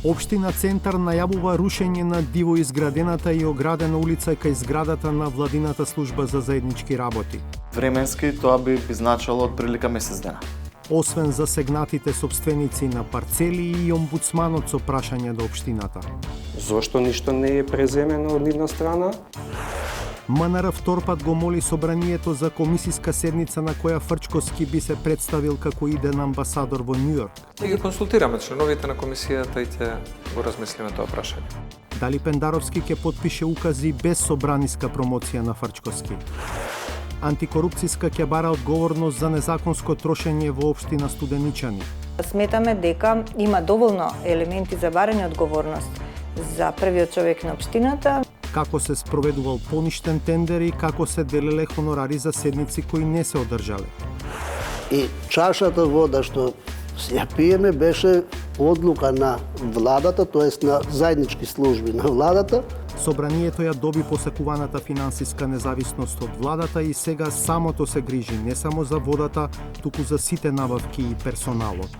Општина Центар најавува рушење на диво изградената и оградена улица кај зградата на владината служба за заеднички работи. Временски тоа би значило од прилика месец дена. Освен засегнатите собственици на парцели и омбудсманот со прашање до општината. Зошто ништо не е преземено од нивна страна? МНР вторпат го моли собранието за комисиска седница на која Фрчковски би се представил како иден амбасадор во Њујорк. Ќе ги консултираме членовите на комисијата и ќе го размислиме тоа прашање. Дали Пендаровски ќе потпише укази без собраниска промоција на Фрчковски? Антикорупцијска ќе бара одговорност за незаконско трошење во општина Студеничани. Сметаме дека има доволно елементи за барање одговорност за првиот човек на општината. Како се спроведувал поништен тендер и како се делеле хонорари за седници кои не се одржале. И чашата вода што ја пиеме беше одлука на владата, тоест на заеднички служби на владата. Собранието ја доби посекуваната финансиска независност од владата и сега самото се грижи не само за водата, туку за сите набавки и персоналот.